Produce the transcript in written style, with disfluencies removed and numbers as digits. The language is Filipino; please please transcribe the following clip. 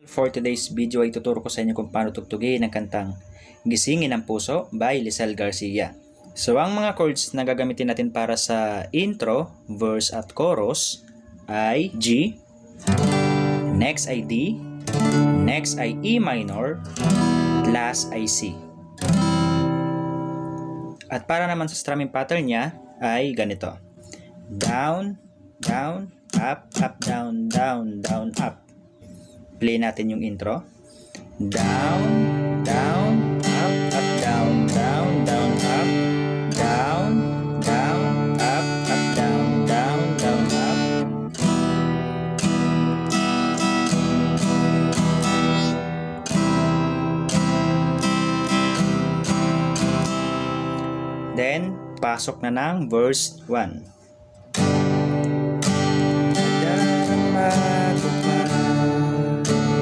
For today's video ay tuturo ko sa inyo kung paano tugtugin ang kantang Gisingin ang Puso by Lisel Garcia. So ang mga chords na gagamitin natin para sa intro, verse at chorus ay G, next ay D, next ay E minor, at last ay C. At para naman sa strumming pattern niya ay ganito. Down, down, up, up, down, down, down, up. Play natin yung intro. Down, down, up, up, down, down, down, up. Down, down, up, up, down, down, down, up. Then, pasok na ng verse 1.